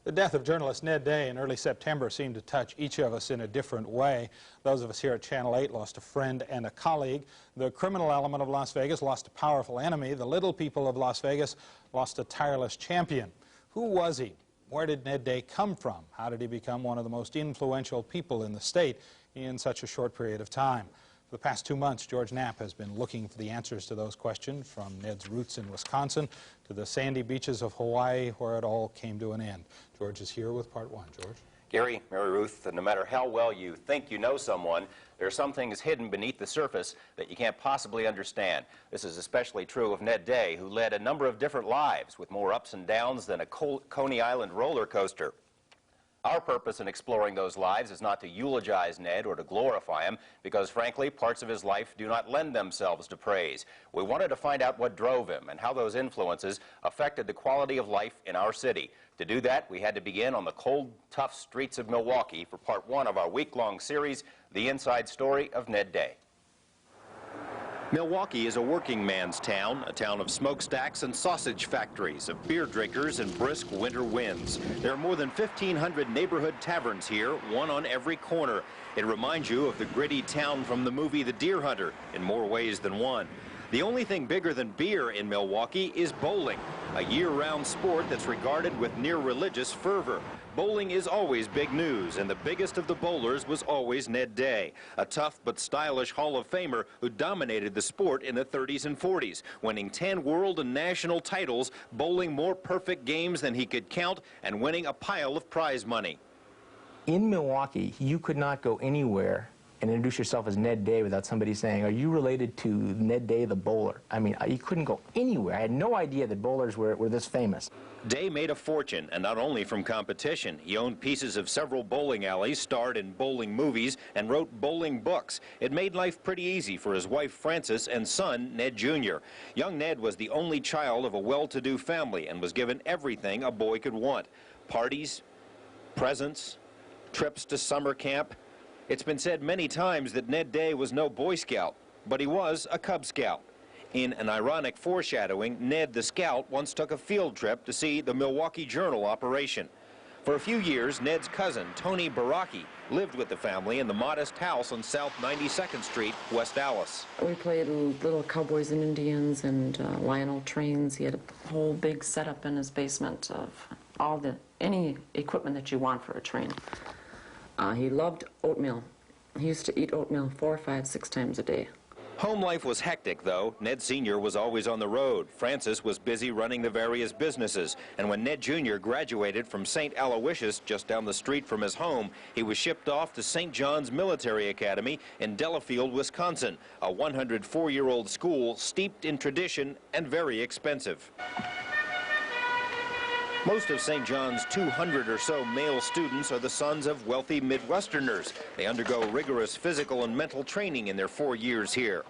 The death of journalist Ned Day in early September seemed to touch each of us in a different way. Those of us here at Channel 8 lost a friend and a colleague. The criminal element of Las Vegas lost a powerful enemy. The little people of Las Vegas lost a tireless champion. Who was he? Where did Ned Day come from? How did he become one of the most influential people in the state in such a short period of time? For the past 2 months, George Knapp has been looking for the answers to those questions, from Ned's roots in Wisconsin to the sandy beaches of Hawaii, where it all came to an end. George is here with part one. George? Gary, Mary Ruth, no matter how well you think you know someone, there are some things hidden beneath the surface that you can't possibly understand. This is especially true of Ned Day, who led a number of different lives with more ups and downs than a Coney Island roller coaster. Our purpose in exploring those lives is not to eulogize Ned or to glorify him, because frankly, parts of his life do not lend themselves to praise. We wanted to find out what drove him and how those influences affected the quality of life in our city. To do that, we had to begin on the cold, tough streets of Milwaukee for part one of our week-long series, The Inside Story of Ned Day. Milwaukee is a working man's town, a town of smokestacks and sausage factories, of beer drinkers and brisk winter winds. There are more than 1,500 neighborhood taverns here, one on every corner. It reminds you of the gritty town from the movie The Deer Hunter in more ways than one. The only thing bigger than beer in Milwaukee is bowling, a year-round sport that's regarded with near-religious fervor. Bowling is always big news, and the biggest of the bowlers was always Ned Day, a tough but stylish Hall of Famer who dominated the sport in the 30s and 40s, winning 10 world and national titles, bowling more perfect games than he could count, and winning a pile of prize money. In Milwaukee, you could not go anywhere and introduce yourself as Ned Day without somebody saying, "Are you related to Ned Day the bowler?" I mean, you couldn't go anywhere. I had no idea that bowlers were this famous. Day made a fortune, and not only from competition. He owned pieces of several bowling alleys, starred in bowling movies, and wrote bowling books. It made life pretty easy for his wife Frances and son Ned Jr. Young Ned was the only child of a well-to-do family and was given everything a boy could want: parties, presents, trips to summer camp. It's been said many times that Ned Day was no Boy Scout, but he was a Cub Scout. In an ironic foreshadowing, Ned the Scout once took a field trip to see the Milwaukee Journal operation. For a few years, Ned's cousin, Tony Baraki, lived with the family in the modest house on South 92nd Street, West Dallas. We played little cowboys and Indians and Lionel trains. He had a whole big setup in his basement of any equipment that you want for a train. He loved oatmeal. He used to eat oatmeal 4, 5, 6 times a day. Home life was hectic, though. Ned Sr. was always on the road. Frances was busy running the various businesses. And when Ned Jr. graduated from St. Aloysius, just down the street from his home, he was shipped off to St. John's Military Academy in Delafield, Wisconsin, a 104-year-old school steeped in tradition and very expensive. Most of St. John's 200 or so male students are the sons of wealthy Midwesterners. They undergo rigorous physical and mental training in their 4 years here.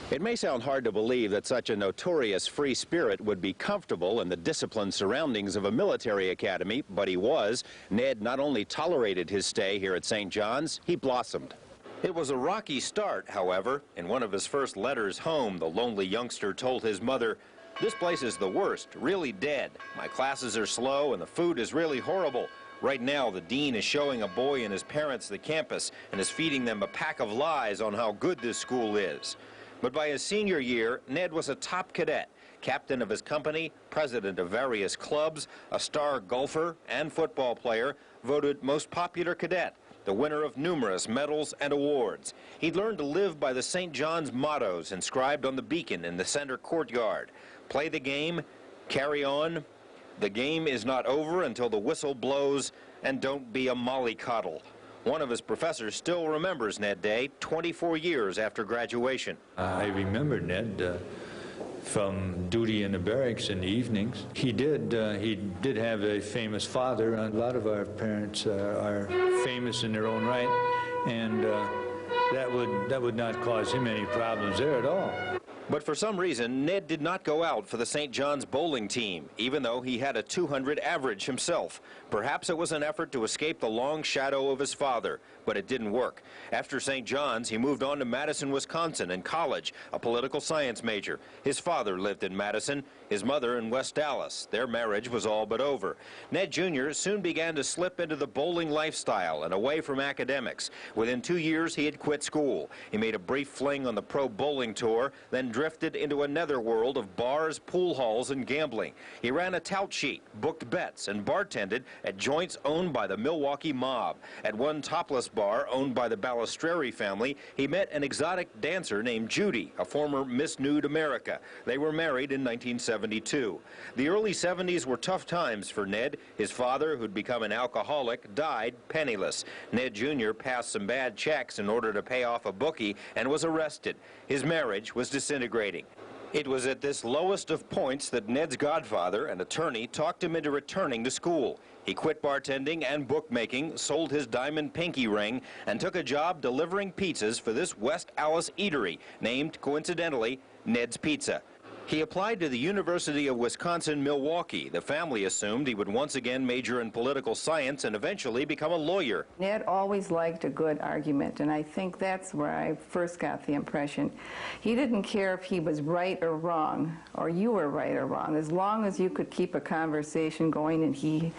It may sound hard to believe that such a notorious free spirit would be comfortable in the disciplined surroundings of a military academy, but he was. Ned not only tolerated his stay here at St. John's, he blossomed. It was a rocky start, however. In one of his first letters home, the lonely youngster told his mother, "This place is the worst, really dead. My classes are slow and the food is really horrible. Right now, the dean is showing a boy and his parents the campus and is feeding them a pack of lies on how good this school is." But by his senior year, Ned was a top cadet, captain of his company, president of various clubs, a star golfer and football player, voted most popular cadet, the winner of numerous medals and awards. He'd learned to live by the St. John's mottos inscribed on the beacon in the center courtyard. Play the game, carry on, the game is not over until the whistle blows, and don't be a mollycoddle. One of his professors still remembers Ned Day 24 years after graduation. I remember Ned from duty in the barracks in the evenings. He did have a famous father. A lot of our parents are famous in their own right, and that would not cause him any problems there at all. But for some reason, Ned did not go out for the St. John's bowling team, even though he had a 200 average himself. Perhaps it was an effort to escape the long shadow of his father, but it didn't work. After St. John's, he moved on to Madison, Wisconsin, in college, a political science major. His father lived in Madison, his mother in West Dallas. Their marriage was all but over. Ned Jr. soon began to slip into the bowling lifestyle and away from academics. Within 2 years, he had quit school. He made a brief fling on the pro bowling tour, then drifted into a netherworld of bars, pool halls, and gambling. He ran a tout sheet, booked bets, and bartended at joints owned by the Milwaukee mob. At one topless bar owned by the Balistreri family, he met an exotic dancer named Judy, a former Miss Nude America. They were married in 1972. The early 70s were tough times for Ned. His father, who'd become an alcoholic, died penniless. Ned Jr. passed some bad checks in order to pay off a bookie and was arrested. His marriage was disintegrating. It was at this lowest of points that Ned's godfather, an attorney, talked him into returning to school. He quit bartending and bookmaking, sold his diamond pinky ring, and took a job delivering pizzas for this West Allis eatery, named, coincidentally, Ned's Pizza. He applied to the University of Wisconsin-Milwaukee. The family assumed he would once again major in political science and eventually become a lawyer. Ned always liked a good argument, and I think that's where I first got the impression. He didn't care if he was right or wrong, or you were right or wrong, as long as you could keep a conversation going and he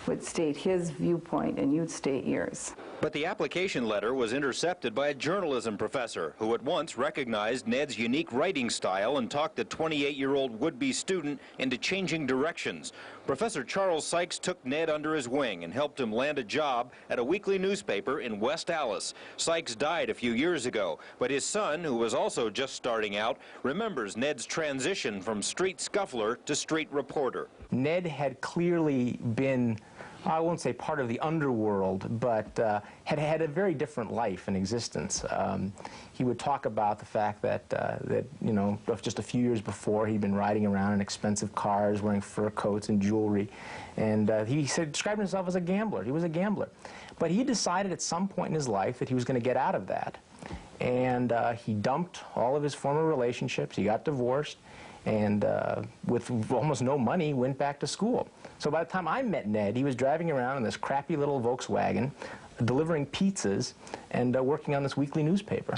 would state his viewpoint and you'd state yours. But the application letter was intercepted by a journalism professor who at once recognized Ned's unique writing style and talked the 28-year-old would-be student into changing directions. Professor Charles Sykes took Ned under his wing and helped him land a job at a weekly newspaper in West Allis. Sykes died a few years ago, but his son, who was also just starting out, remembers Ned's transition from street scuffler to street reporter. Ned had clearly been, I won't say part of the underworld, but had had a very different life and existence. He would talk about the fact that you know, just a few years before, he'd been riding around in expensive cars, wearing fur coats and jewelry, and he said, described himself as a gambler. He was a gambler. But he decided at some point in his life that he was going to get out of that. And he dumped all of his former relationships. He got divorced, and with almost no money, went back to school. So by the time I met Ned, he was driving around in this crappy little Volkswagen, delivering pizzas, and working on this weekly newspaper.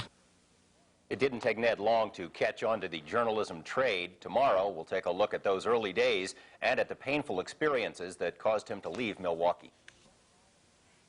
It didn't take Ned long to catch on to the journalism trade. Tomorrow, we'll take a look at those early days and at the painful experiences that caused him to leave Milwaukee.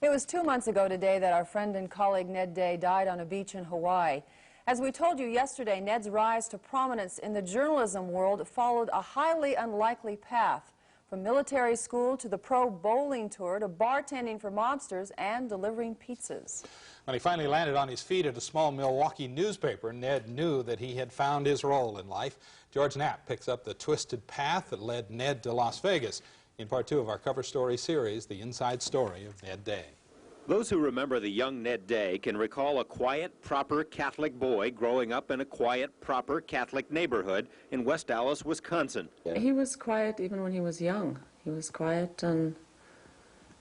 It was 2 months ago today that our friend and colleague Ned Day died on a beach in Hawaii. As we told you yesterday, Ned's rise to prominence in the journalism world followed a highly unlikely path, from military school to the pro bowling tour to bartending for mobsters and delivering pizzas. When he finally landed on his feet at a small Milwaukee newspaper, Ned knew that he had found his role in life. George Knapp picks up the twisted path that led Ned to Las Vegas in part 2 of our cover story series, The Inside Story of Ned Day. Those who remember the young Ned Day can recall a quiet, proper Catholic boy growing up in a quiet, proper Catholic neighborhood in West Allis, Wisconsin. He was quiet even when he was young. He was quiet, and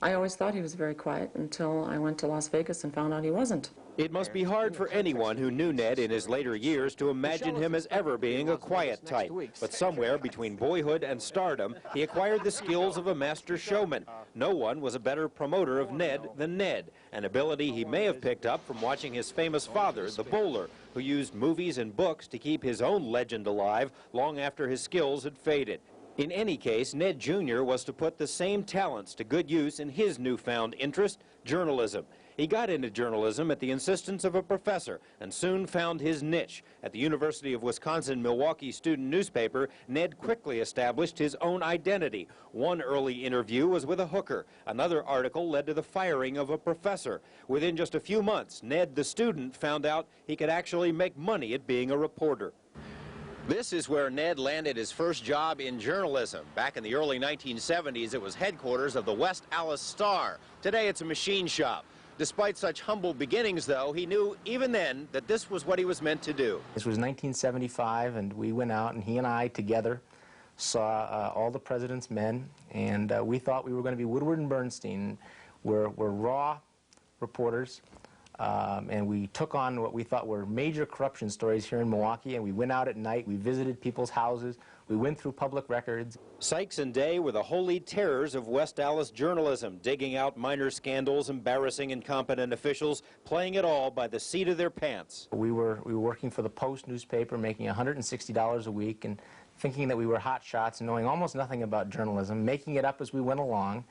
I always thought he was very quiet until I went to Las Vegas and found out he wasn't. It must be hard for anyone who knew Ned in his later years to imagine him as ever being a quiet type. But somewhere between boyhood and stardom, he acquired the skills of a master showman. No one was a better promoter of Ned than Ned, an ability he may have picked up from watching his famous father, the bowler, who used movies and books to keep his own legend alive long after his skills had faded. In any case, Ned Jr. was to put the same talents to good use in his newfound interest, journalism. He got into journalism at the insistence of a professor and soon found his niche. At the University of Wisconsin-Milwaukee student newspaper, Ned quickly established his own identity. One early interview was with a hooker. Another article led to the firing of a professor. Within just a few months, Ned, the student, found out he could actually make money at being a reporter. This is where Ned landed his first job in journalism. Back in the early 1970s, it was headquarters of the West Allis Star. Today, it's a machine shop. Despite such humble beginnings, though, he knew even then that this was what he was meant to do. This was 1975, and we went out, and he and I together saw All the President's Men, and we thought we were going to be Woodward and Bernstein. We're raw reporters, And we took on what we thought were major corruption stories here in Milwaukee, and we went out at night, we visited people's houses, we went through public records. Sykes and Day were the holy terrors of West Dallas journalism, digging out minor scandals, embarrassing incompetent officials, playing it all by the seat of their pants. We were working for the Post newspaper, making $160 a week, and thinking that we were hot shots, knowing almost nothing about journalism, making it up as we went along.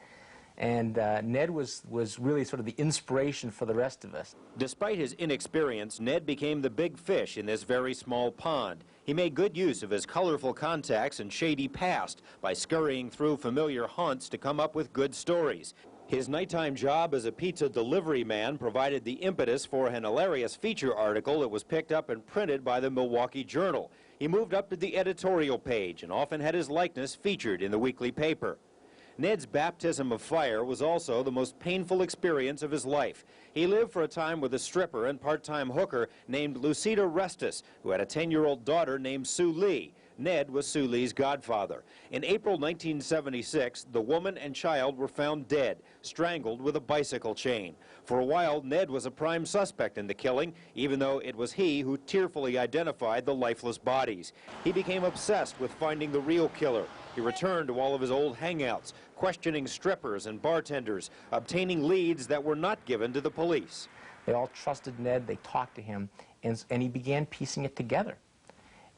And Ned was really sort of the inspiration for the rest of us. Despite his inexperience, Ned became the big fish in this very small pond. He made good use of his colorful contacts and shady past by scurrying through familiar haunts to come up with good stories. His nighttime job as a pizza delivery man provided the impetus for an hilarious feature article that was picked up and printed by the Milwaukee Journal. He moved up to the editorial page and often had his likeness featured in the weekly paper. Ned's baptism of fire was also the most painful experience of his life. He lived for a time with a stripper and part-time hooker named Lucida Restus, who had a 10-year-old daughter named Sue Lee. Ned was Sue Lee's godfather. In April 1976, the woman and child were found dead, strangled with a bicycle chain. For a while, Ned was a prime suspect in the killing, even though it was he who tearfully identified the lifeless bodies. He became obsessed with finding the real killer. He returned to all of his old hangouts, questioning strippers and bartenders, obtaining leads that were not given to the police. They all trusted Ned, they talked to him, and he began piecing it together.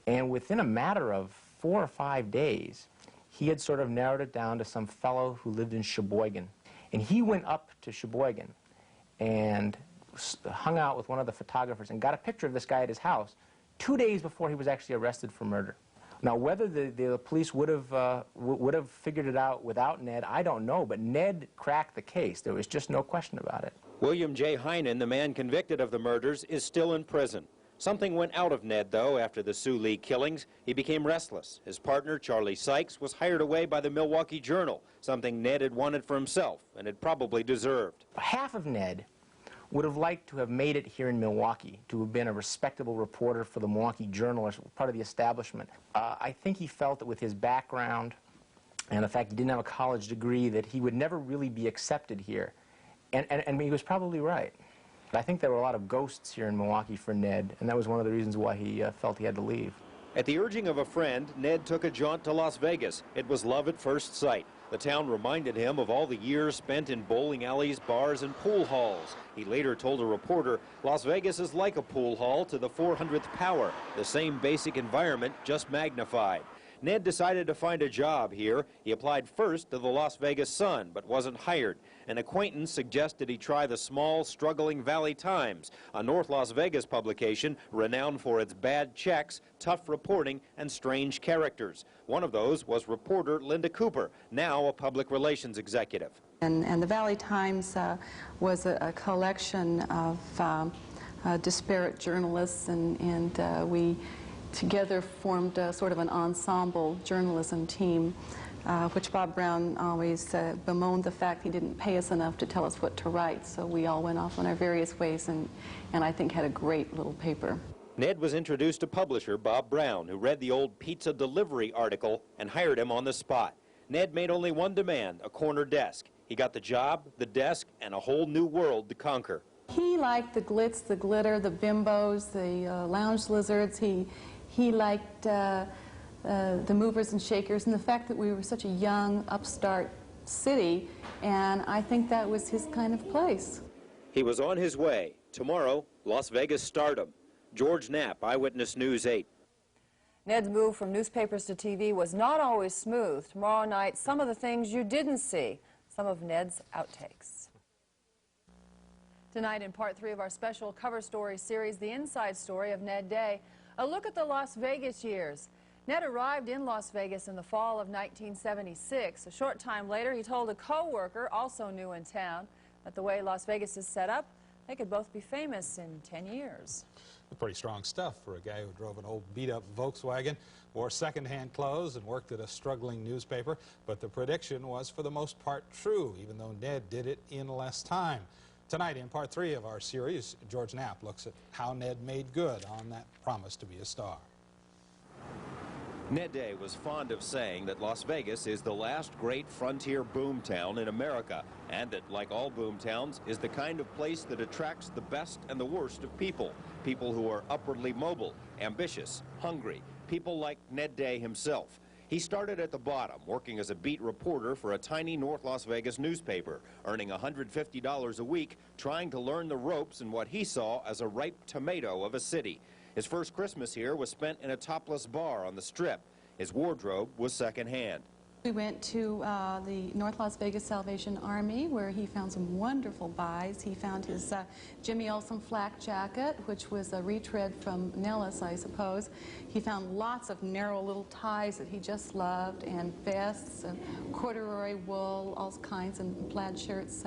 And within a matter of 4 or 5 days, he had sort of narrowed it down to some fellow who lived in Sheboygan. And he went up to Sheboygan and hung out with one of the photographers and got a picture of this guy at his house 2 days before he was actually arrested for murder. Now, whether the police would have figured it out without Ned, I don't know, but Ned cracked the case. There was just no question about it. William J. Heinen, the man convicted of the murders, is still in prison. Something went out of Ned, though, after the Sue Lee killings. He became restless. His partner, Charlie Sykes, was hired away by the Milwaukee Journal, something Ned had wanted for himself and had probably deserved. Half of Ned would have liked to have made it here in Milwaukee, to have been a respectable reporter for the Milwaukee Journal, or part of the establishment. I think he felt that with his background and the fact he didn't have a college degree, that he would never really be accepted here. And he was probably right. I think there were a lot of ghosts here in Milwaukee for Ned, and that was one of the reasons why he felt he had to leave. At the urging of a friend, Ned took a jaunt to Las Vegas. It was love at first sight. The town reminded him of all the years spent in bowling alleys, bars, and pool halls. He later told a reporter, Las Vegas is like a pool hall to the 400th power, the same basic environment, just magnified. Ned decided to find a job here. He applied first to the Las Vegas Sun, but wasn't hired. An acquaintance suggested he try the small, struggling Valley Times, a North Las Vegas publication renowned for its bad checks, tough reporting, and strange characters. One of those was reporter Linda Cooper, now a public relations executive. And the Valley Times was a collection of disparate journalists, and we together formed sort of an ensemble journalism team, which Bob Brown always bemoaned the fact he didn't pay us enough to tell us what to write. So we all went off on our various ways, and I think had a great little paper. Ned was introduced to publisher Bob Brown, who read the old pizza delivery article and hired him on the spot. Ned made only one demand, a corner desk. He got the job, the desk, and a whole new world to conquer. He liked the glitz, the glitter, the bimbos, the lounge lizards. He liked the movers and shakers, and the fact that we were such a young, upstart city, and I think that was his kind of place. He was on his way. Tomorrow, Las Vegas stardom. George Knapp, Eyewitness News 8. Ned's move from newspapers to TV was not always smooth. Tomorrow night, some of the things you didn't see, some of Ned's outtakes. Tonight, in part 3 of our special cover story series, The Inside Story of Ned Day, a look at the Las Vegas years. Ned arrived in Las Vegas in the fall of 1976. A short time later, he told a co-worker, also new in town, that the way Las Vegas is set up, they could both be famous in 10 years. Pretty strong stuff for a guy who drove an old beat-up Volkswagen, wore second-hand clothes, and worked at a struggling newspaper. But the prediction was, for the most part, true, even though Ned did it in less time. Tonight, in part 3 of our series, George Knapp looks at how Ned made good on that promise to be a star. Ned Day was fond of saying that Las Vegas is the last great frontier boom town in America, and that, like all boom towns, is the kind of place that attracts the best and the worst of people. People who are upwardly mobile, ambitious, hungry, people like Ned Day himself. He started at the bottom, working as a beat reporter for a tiny North Las Vegas newspaper, earning $150 a week, trying to learn the ropes in what he saw as a ripe tomato of a city. His first Christmas here was spent in a topless bar on the Strip. His wardrobe was secondhand. We went to the North Las Vegas Salvation Army, where he found some wonderful buys. He found his Jimmy Olsen flak jacket, which was a retread from Nellis, I suppose. He found lots of narrow little ties that he just loved, and vests, and corduroy wool, all kinds, and plaid shirts.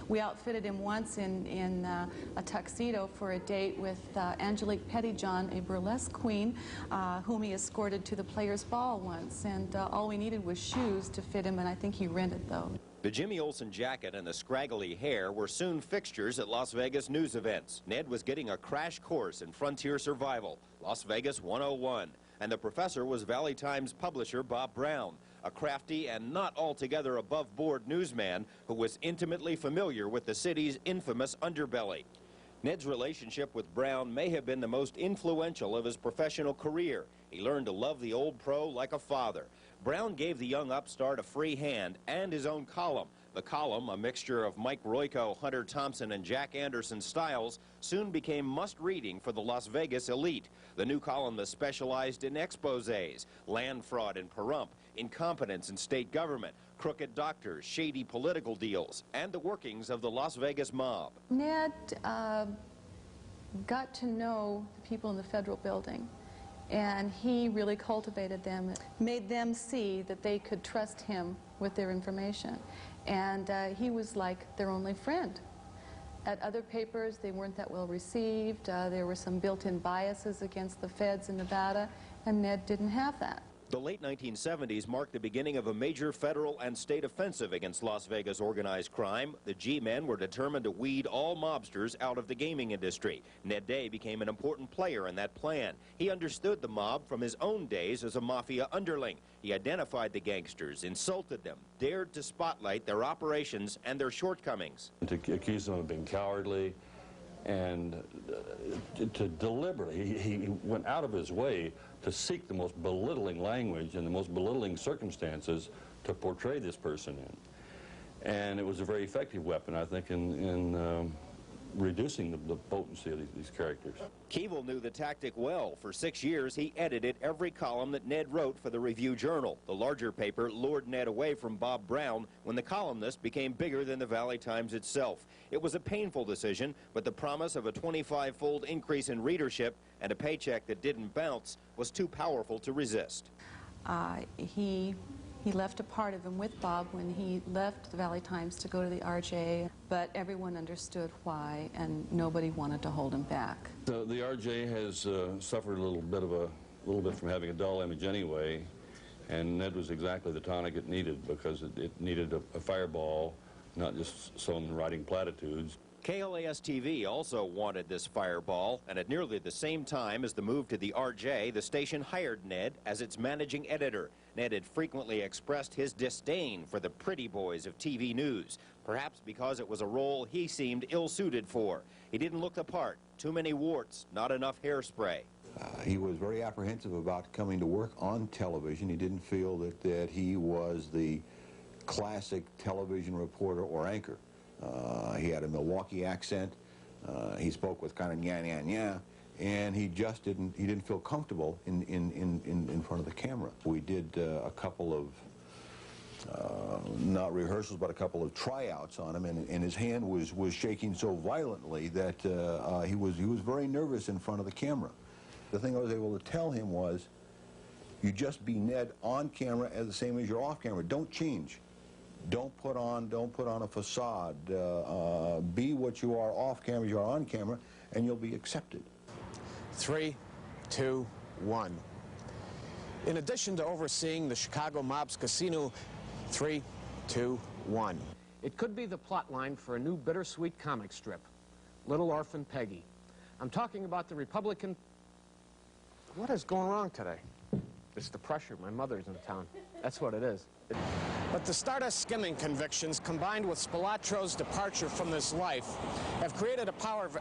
We outfitted him once in a tuxedo for a date with Angelique Pettyjohn, a burlesque queen, whom he escorted to the Players' Ball once. And all we needed was shoes to fit him, and I think he rented those. The Jimmy Olsen jacket and the scraggly hair were soon fixtures at Las Vegas news events. Ned was getting a crash course in frontier survival, Las Vegas 101. And the professor was Valley Times publisher Bob Brown, a crafty and not altogether above-board newsman who was intimately familiar with the city's infamous underbelly. Ned's relationship with Brown may have been the most influential of his professional career. He learned to love the old pro like a father. Brown gave the young upstart a free hand and his own column. The column, a mixture of Mike Royko, Hunter Thompson, and Jack Anderson styles, soon became must-reading for the Las Vegas elite. The new columnist specialized in exposés, land fraud and pahrump, incompetence in state government, crooked doctors, shady political deals, and the workings of the Las Vegas mob. Ned got to know the people in the federal building, and he really cultivated them, made them see that they could trust him with their information. And he was like their only friend. At other papers, they weren't that well received. There were some built-in biases against the feds in Nevada, and Ned didn't have that. The late 1970s marked the beginning of a major federal and state offensive against Las Vegas organized crime. The G-men were determined to weed all mobsters out of the gaming industry. Ned Day became an important player in that plan. He understood the mob from his own days as a mafia underling. He identified the gangsters, insulted them, dared to spotlight their operations and their shortcomings. To accuse them of being cowardly, and to deliberately, he went out of his way to seek the most belittling language and the most belittling circumstances to portray this person in. And it was a very effective weapon, I think, in reducing the potency of these characters. Keevil knew the tactic well. For 6 years, he edited every column that Ned wrote for the Review-Journal. The larger paper lured Ned away from Bob Brown when the columnist became bigger than the Valley Times itself. It was a painful decision, but the promise of a 25-fold increase in readership and a paycheck that didn't bounce was too powerful to resist. He left a part of him with Bob when he left the Valley Times to go to the RJ, but everyone understood why, and nobody wanted to hold him back. The RJ has suffered a little bit from having a dull image anyway, and Ned was exactly the tonic it needed, because it needed a fireball, not just someone writing platitudes. KLAS-TV also wanted this fireball, and at nearly the same time as the move to the RJ, the station hired Ned as its managing editor. Ned had frequently expressed his disdain for the pretty boys of TV news, perhaps because it was a role he seemed ill-suited for. He didn't look the part, too many warts, not enough hairspray. He was very apprehensive about coming to work on television. He didn't feel that he was the classic television reporter or anchor. He had a Milwaukee accent. He spoke with kind of nya, and he just didn't feel comfortable in front of the camera. We did a couple of not rehearsals, but a couple of tryouts on him, and his hand was shaking so violently that he was very nervous in front of the camera. The thing I was able to tell him was, you just be Ned on camera as the same as you're off camera. Don't change. Don't put on a facade. Be what you are off camera as you are on camera, and you'll be accepted. 3, 2, 1. In addition to overseeing the Chicago mob's casino, 3, 2, 1. It could be the plot line for a new bittersweet comic strip, Little Orphan Peggy. I'm talking about the Republican... What is going wrong today? It's the pressure. My mother's in town. That's what it is. But the Stardust skimming convictions, combined with Spilatro's departure from this life, have created a power of...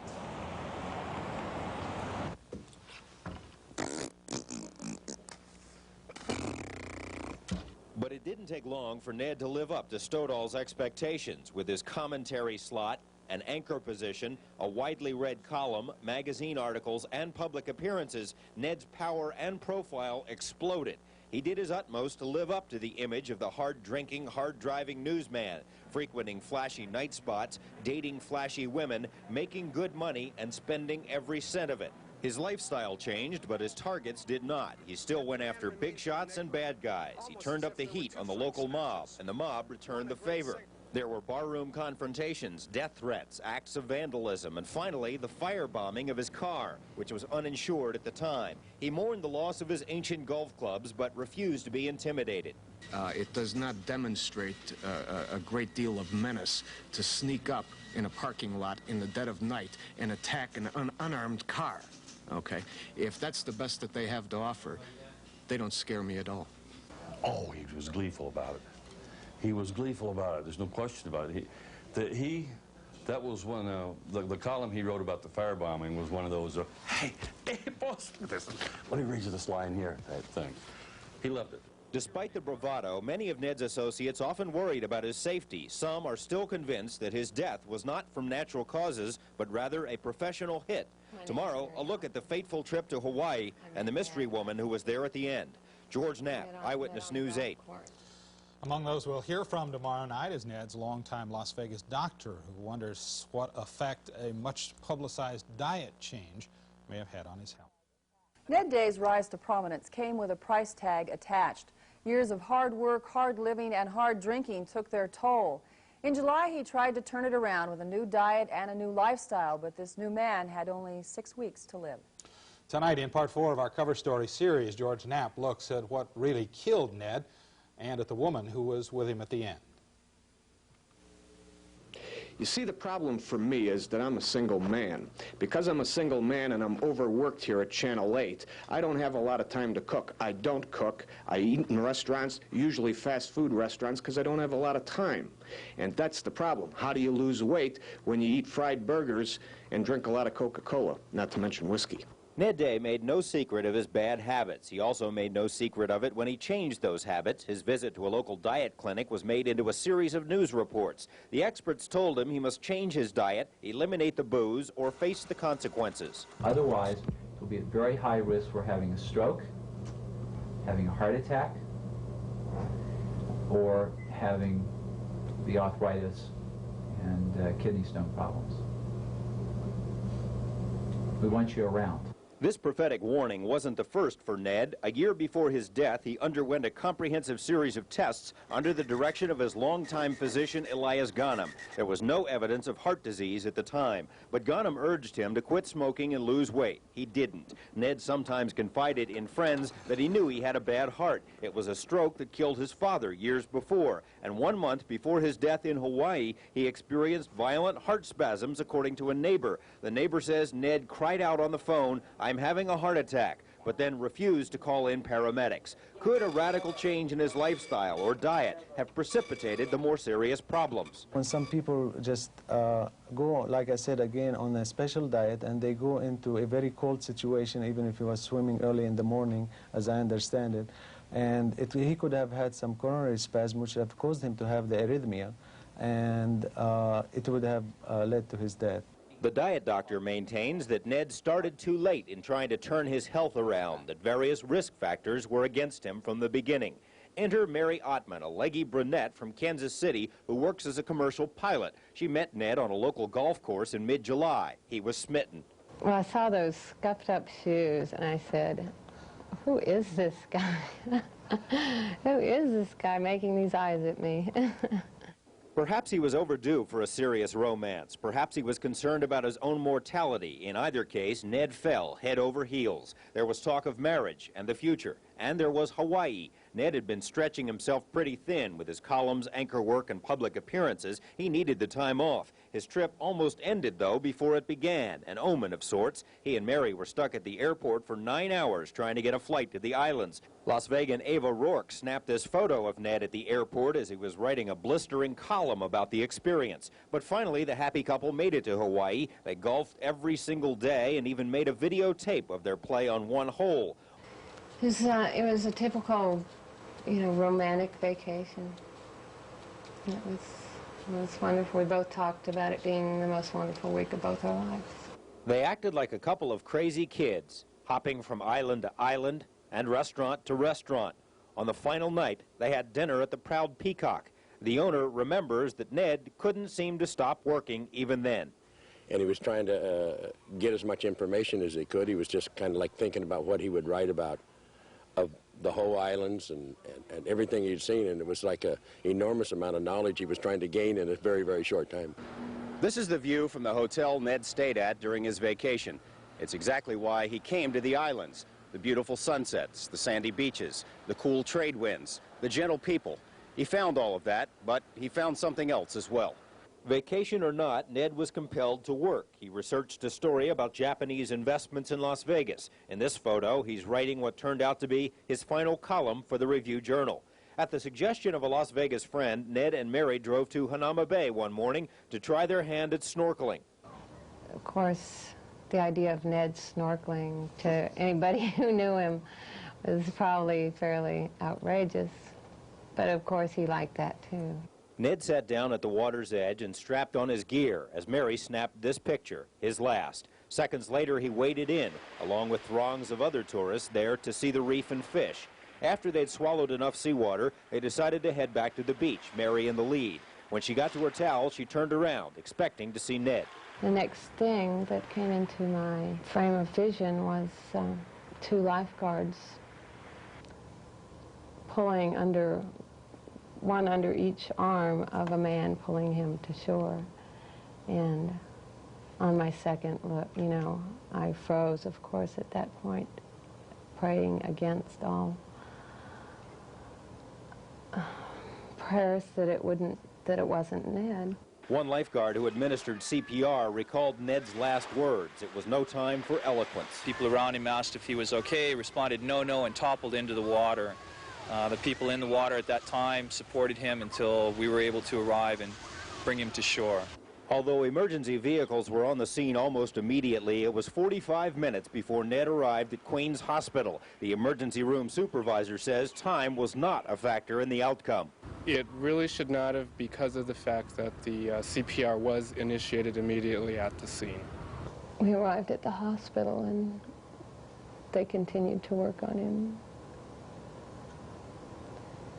But it didn't take long for Ned to live up to Stoddard's expectations with his commentary slot, an anchor position, a widely read column, magazine articles, and public appearances. Ned's power and profile exploded. He did his utmost to live up to the image of the hard-drinking, hard-driving newsman, frequenting flashy night spots, dating flashy women, making good money, and spending every cent of it. His lifestyle changed, but his targets did not. He still went after big shots and bad guys. He turned up the heat on the local mob, and the mob returned the favor. There were barroom confrontations, death threats, acts of vandalism, and finally the firebombing of his car, which was uninsured at the time. He mourned the loss of his ancient golf clubs, but refused to be intimidated. It does not demonstrate a great deal of menace to sneak up in a parking lot in the dead of night and attack an unarmed car, okay? If that's the best that they have to offer, they don't scare me at all. Oh, he was gleeful about it. He was gleeful about it. There's no question about it. That was one, the column he wrote about the firebombing was one of those, hey, boss, look at this. Let me read you this line here, type thing. He loved it. Despite the bravado, many of Ned's associates often worried about his safety. Some are still convinced that his death was not from natural causes, but rather a professional hit. Tomorrow, a look at the fateful trip to Hawaii and the mystery woman who was there at the end. George Knapp, Eyewitness News 8. Among those we'll hear from tomorrow night is Ned's longtime Las Vegas doctor, who wonders what effect a much-publicized diet change may have had on his health. Ned Day's rise to prominence came with a price tag attached. Years of hard work, hard living, and hard drinking took their toll. In July, he tried to turn it around with a new diet and a new lifestyle, but this new man had only 6 weeks to live. Tonight, in part 4 of our cover story series, George Knapp looks at what really killed Ned and at the woman who was with him at the end. You see, the problem for me is that I'm a single man. Because I'm a single man and I'm overworked here at Channel 8, I don't have a lot of time to cook. I don't cook. I eat in restaurants, usually fast food restaurants, because I don't have a lot of time. And that's the problem. How do you lose weight when you eat fried burgers and drink a lot of Coca-Cola, not to mention whiskey? Ned Day made no secret of his bad habits. He also made no secret of it when he changed those habits. His visit to a local diet clinic was made into a series of news reports. The experts told him he must change his diet, eliminate the booze, or face the consequences. Otherwise, he'll be at very high risk for having a stroke, having a heart attack, or having the arthritis and kidney stone problems. We want you around. This prophetic warning wasn't the first for Ned. A year before his death, he underwent a comprehensive series of tests under the direction of his longtime physician, Elias Ghanem. There was no evidence of heart disease at the time, but Ghanem urged him to quit smoking and lose weight. He didn't. Ned sometimes confided in friends that he knew he had a bad heart. It was a stroke that killed his father years before, and 1 month before his death in Hawaii, he experienced violent heart spasms, according to a neighbor. The neighbor says Ned cried out on the phone, "I'm having a heart attack," but then refused to call in paramedics. Could a radical change in his lifestyle or diet have precipitated the more serious problems? When some people just go, like I said again, on a special diet and they go into a very cold situation, even if he was swimming early in the morning, as I understand it, and he could have had some coronary spasm which have caused him to have the arrhythmia, and it would have led to his death. The diet doctor maintains that Ned started too late in trying to turn his health around, that various risk factors were against him from the beginning. Enter Mary Ottman, a leggy brunette from Kansas City who works as a commercial pilot. She met Ned on a local golf course in mid-July. He was smitten. Well, I saw those scuffed up shoes and I said, who is this guy? Who is this guy making these eyes at me? Perhaps he was overdue for a serious romance. Perhaps he was concerned about his own mortality. In either case, Ned fell head over heels. There was talk of marriage and the future. And there was Hawaii. Ned had been stretching himself pretty thin with his columns, anchor work, and public appearances. He needed the time off. His trip almost ended, though, before it began, an omen of sorts. He and Mary were stuck at the airport for 9 hours trying to get a flight to the islands. Las Vegan Ava Rourke snapped this photo of Ned at the airport as he was writing a blistering column about the experience. But finally, the happy couple made it to Hawaii. They golfed every single day and even made a videotape of their play on one hole. It was a typical, romantic vacation. It was wonderful. We both talked about it being the most wonderful week of both our lives. They acted like a couple of crazy kids, hopping from island to island and restaurant to restaurant. On the final night, they had dinner at the Proud Peacock. The owner remembers that Ned couldn't seem to stop working even then. And he was trying to get as much information as he could. He was just kind of like thinking about what he would write about of the whole islands and everything he'd seen, and it was like an enormous amount of knowledge he was trying to gain in a very, very short time. This is the view from the hotel Ned stayed at during his vacation. It's exactly why he came to the islands. The beautiful sunsets, the sandy beaches, the cool trade winds, the gentle people. He found all of that, but he found something else as well. Vacation or not, Ned was compelled to work. He researched a story about Japanese investments in Las Vegas. In this photo, he's writing what turned out to be his final column for the Review-Journal. At the suggestion of a Las Vegas friend, Ned and Mary drove to Hanauma Bay one morning to try their hand at snorkeling. Of course, the idea of Ned snorkeling to anybody who knew him was probably fairly outrageous. But of course, he liked that too. Ned sat down at the water's edge and strapped on his gear as Mary snapped this picture, his last. Seconds later, he waded in, along with throngs of other tourists there to see the reef and fish. After they'd swallowed enough seawater, they decided to head back to the beach, Mary in the lead. When she got to her towel, she turned around, expecting to see Ned. The next thing that came into my frame of vision was 2 lifeguards pulling one under each arm of a man, pulling him to shore. And on my second look, I froze, of course, at that point, praying against all prayers that it wasn't Ned. One lifeguard who administered CPR recalled Ned's last words. It was no time for eloquence. People around him asked if he was okay, he responded no, no, and toppled into the water. The people in the water at that time supported him until we were able to arrive and bring him to shore. Although emergency vehicles were on the scene almost immediately, it was 45 minutes before Ned arrived at Queens Hospital. The emergency room supervisor says time was not a factor in the outcome. It really should not have, because of the fact that the CPR was initiated immediately at the scene. We arrived at the hospital and they continued to work on him.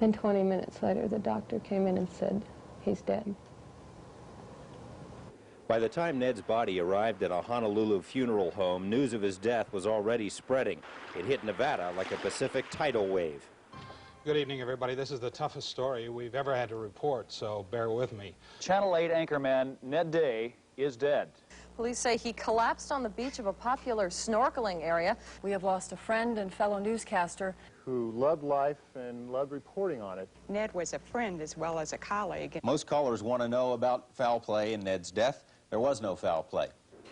And 20 minutes later, the doctor came in and said, he's dead. By the time Ned's body arrived at a Honolulu funeral home, news of his death was already spreading. It hit Nevada like a Pacific tidal wave. Good evening, everybody. This is the toughest story we've ever had to report, so bear with me. Channel 8 anchorman Ned Day is dead. Police say he collapsed on the beach of a popular snorkeling area. We have lost a friend and fellow newscaster who loved life and loved reporting on it. Ned was a friend as well as a colleague. Most callers want to know about foul play in Ned's death. There was no foul play.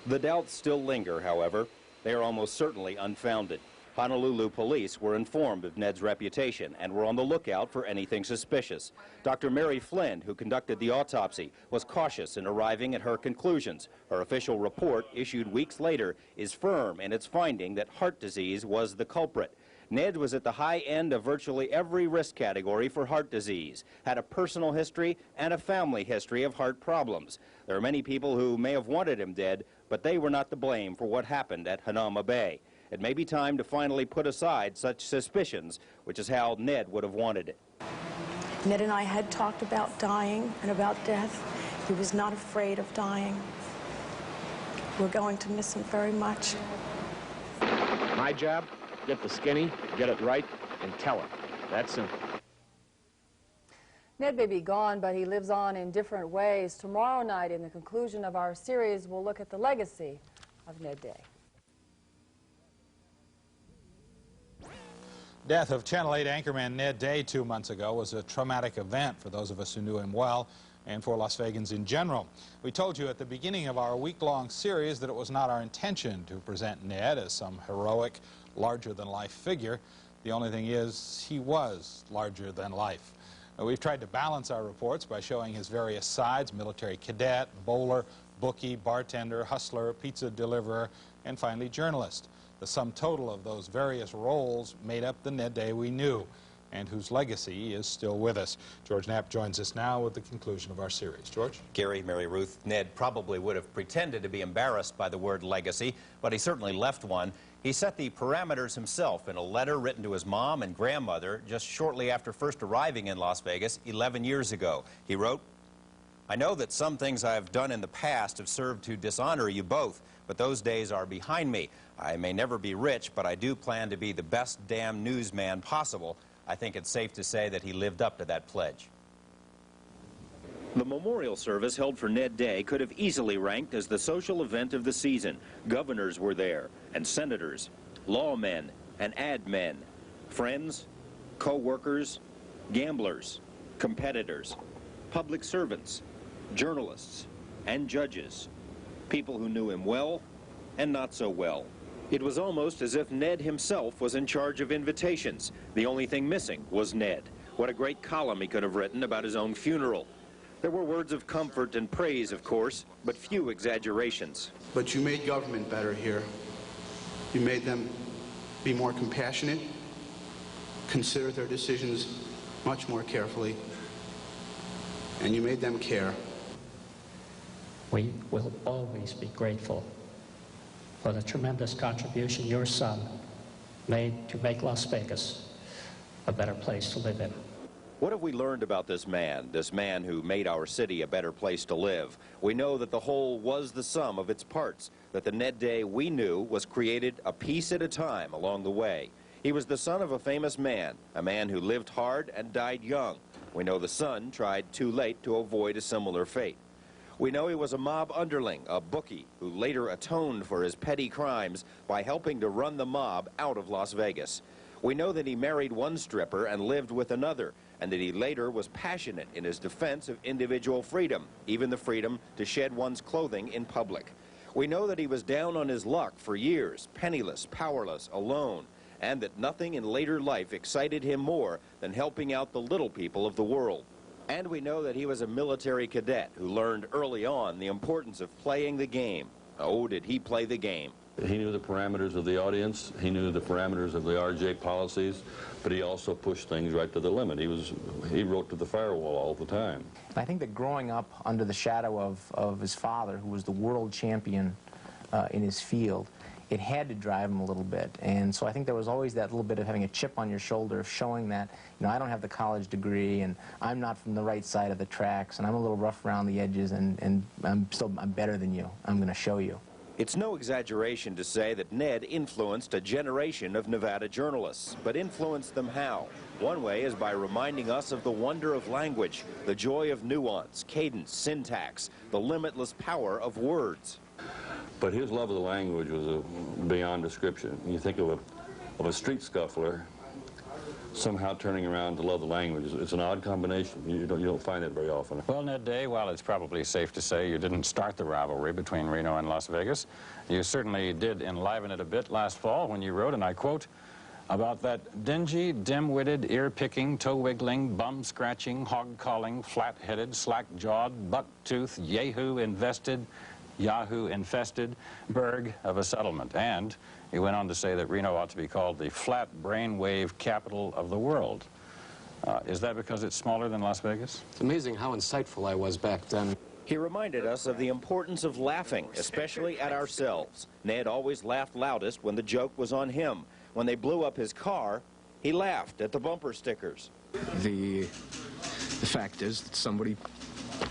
The doubts still linger, however. They are almost certainly unfounded. Honolulu police were informed of Ned's reputation and were on the lookout for anything suspicious. Dr. Mary Flynn, who conducted the autopsy, was cautious in arriving at her conclusions. Her official report, issued weeks later, is firm in its finding that heart disease was the culprit. Ned was at the high end of virtually every risk category for heart disease, had a personal history and a family history of heart problems. There are many people who may have wanted him dead, but they were not to blame for what happened at Hanauma Bay. It may be time to finally put aside such suspicions, which is how Ned would have wanted it. Ned and I had talked about dying and about death. He was not afraid of dying. We're going to miss him very much. My job, get the skinny, get it right, and tell it. That's simple. Ned may be gone, but he lives on in different ways. Tomorrow night, in the conclusion of our series, we'll look at the legacy of Ned Day. Death of Channel 8 anchorman Ned Day 2 months ago was a traumatic event for those of us who knew him well and for Las Vegans in general. We told you at the beginning of our week-long series that it was not our intention to present Ned as some heroic, larger-than-life figure. The only thing is, he was larger than life. We've tried to balance our reports by showing his various sides: military cadet, bowler, bookie, bartender, hustler, pizza deliverer, and finally journalist. The sum total of those various roles made up the Ned Day we knew, and whose legacy is still with us. George Knapp joins us now with the conclusion of our series. George? Gary, Mary Ruth, Ned probably would have pretended to be embarrassed by the word legacy, but he certainly left one. He set the parameters himself in a letter written to his mom and grandmother just shortly after first arriving in Las Vegas 11 years ago. He wrote, "I know that some things I have done in the past have served to dishonor you both, but those days are behind me. I may never be rich, but I do plan to be the best damn newsman possible." I think it's safe to say that he lived up to that pledge. The memorial service held for Ned Day could have easily ranked as the social event of the season. Governors were there, and senators, lawmen, and ad men, friends, co-workers, gamblers, competitors, public servants, journalists, and judges, people who knew him well and not so well. It was almost as if Ned himself was in charge of invitations. The only thing missing was Ned. What a great column he could have written about his own funeral. There were words of comfort and praise, of course, but few exaggerations. But you made government better here. You made them be more compassionate, consider their decisions much more carefully, and you made them care. We will always be grateful for the tremendous contribution your son made to make Las Vegas a better place to live in. What have we learned about this man who made our city a better place to live? We know that the whole was the sum of its parts, that the Ned Day we knew was created a piece at a time along the way. He was the son of a famous man, a man who lived hard and died young. We know the son tried too late to avoid a similar fate. We know he was a mob underling, a bookie, who later atoned for his petty crimes by helping to run the mob out of Las Vegas. We know that he married one stripper and lived with another, and that he later was passionate in his defense of individual freedom, even the freedom to shed one's clothing in public. We know that he was down on his luck for years, penniless, powerless, alone, and that nothing in later life excited him more than helping out the little people of the world. And we know that he was a military cadet who learned early on the importance of playing the game. Oh, did he play the game. He knew the parameters of the audience, he knew the parameters of the RJ policies, but he also pushed things right to the limit. He wrote to the firewall all the time. I think that growing up under the shadow of his father, who was the world champion in his field, it had to drive him a little bit. And so I think there was always that little bit of having a chip on your shoulder, of showing that, you know, I don't have the college degree, and I'm not from the right side of the tracks, and I'm a little rough around the edges, and I'm better than you. I'm going to show you. It's no exaggeration to say that Ned influenced a generation of Nevada journalists. But influenced them how? One way is by reminding us of the wonder of language, the joy of nuance, cadence, syntax, the limitless power of words. But his love of the language was beyond description. You think of a street scuffler somehow turning around to love the language. It's an odd combination. You don't find that very often. Well, Ned Day, while it's probably safe to say you didn't start the rivalry between Reno and Las Vegas, you certainly did enliven it a bit last fall when you wrote, and I quote, about that dingy, dim-witted, ear-picking, toe-wiggling, bum-scratching, hog-calling, flat-headed, slack-jawed, buck-toothed, Yahoo-infested burg of a settlement. And he went on to say that Reno ought to be called the flat brainwave capital of the world. Is that because it's smaller than Las Vegas? It's amazing how insightful I was back then. He reminded us of the importance of laughing, especially at ourselves. Ned always laughed loudest when the joke was on him. When they blew up his car, he laughed at the bumper stickers. The fact is that somebody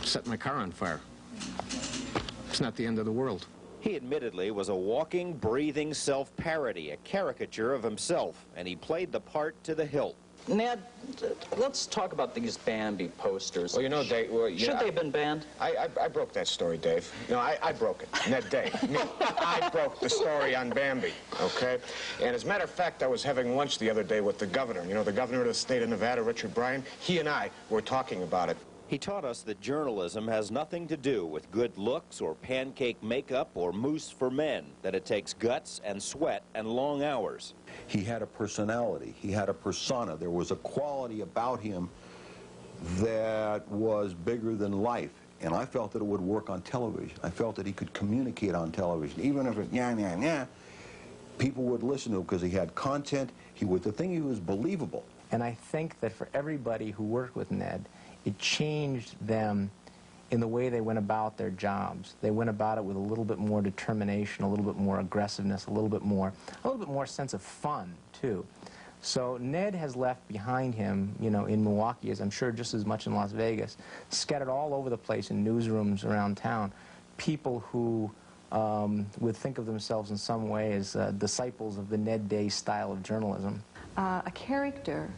set my car on fire. It's not the end of the world. He admittedly was a walking, breathing self-parody, a caricature of himself, and he played the part to the hilt. Ned, let's talk about these Bambi posters. Well, you know, Dave... Well, yeah, Should they have been banned? I broke that story, Dave. No, I broke it. Ned Day. Me. I broke the story on Bambi, okay? And as a matter of fact, I was having lunch the other day with the governor. You know, the governor of the state of Nevada, Richard Bryan. He and I were talking about it. He taught us that journalism has nothing to do with good looks or pancake makeup or mousse for men, that it takes guts and sweat and long hours. He had a personality. He had a persona. There was a quality about him that was bigger than life. And I felt that it would work on television. I felt that he could communicate on television. Even if it, people would listen to him because he had content. He was believable. And I think that for everybody who worked with Ned, it changed them in the way they went about their jobs. They went about it with a little bit more determination, a little bit more aggressiveness, a little bit more sense of fun, too. So Ned has left behind him, you know, in Milwaukee, as I'm sure just as much in Las Vegas, scattered all over the place in newsrooms around town, people who would think of themselves in some way as disciples of the Ned Day style of journalism. A character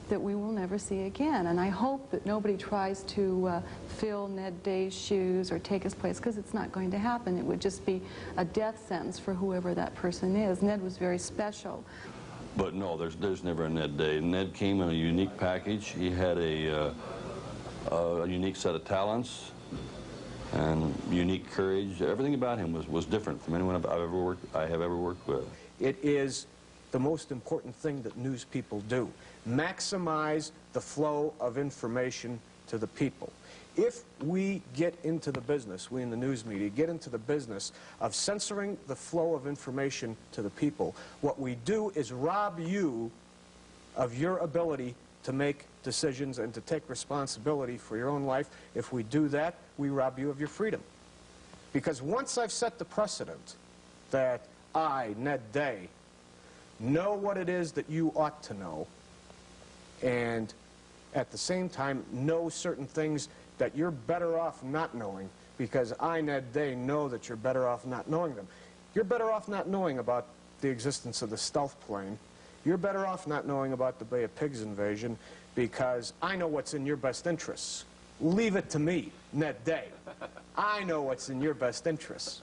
that we will never see again. And I hope that nobody tries to fill Ned Day's shoes or take his place, because it's not going to happen. It would just be a death sentence for whoever that person is. Ned was very special. But no, there's never a Ned Day. Ned came in a unique package. He had a unique set of talents and unique courage. Everything about him was different from anyone I have ever worked with. It is the most important thing that news people do. Maximize the flow of information to the people. If we get into the business, we in the news media, get into the business of censoring the flow of information to the people, what we do is rob you of your ability to make decisions and to take responsibility for your own life. If we do that, we rob you of your freedom. Because once I've set the precedent that I, Ned Day, know what it is that you ought to know, and at the same time know certain things that you're better off not knowing, because I, Ned Day, know that you're better off not knowing them. You're better off not knowing about the existence of the stealth plane. You're better off not knowing about the Bay of Pigs invasion, because I know what's in your best interests. Leave it to me, Ned Day. I know what's in your best interests.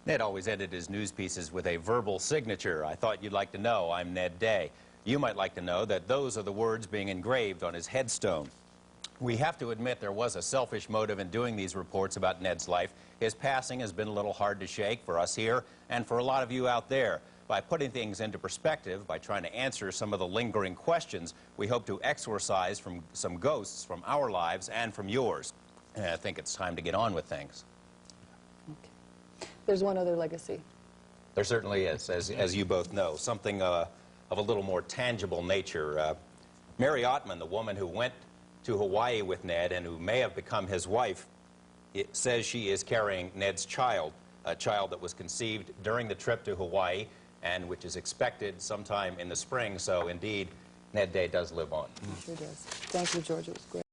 Ned always ended his news pieces with a verbal signature. I thought you'd like to know I'm Ned Day. You might like to know that those are the words being engraved on his headstone. We have to admit there was a selfish motive in doing these reports about Ned's life. His passing has been a little hard to shake for us here and for a lot of you out there. By putting things into perspective, by trying to answer some of the lingering questions, we hope to exorcise from some ghosts from our lives and from yours. And I think it's time to get on with things. There's one other legacy. There certainly is, as you both know, something of a little more tangible nature. Mary Ottman, the woman who went to Hawaii with Ned and who may have become his wife, it says she is carrying Ned's child, a child that was conceived during the trip to Hawaii and which is expected sometime in the spring. So indeed, Ned Day does live on. Sure does. Thank you, George. It was great.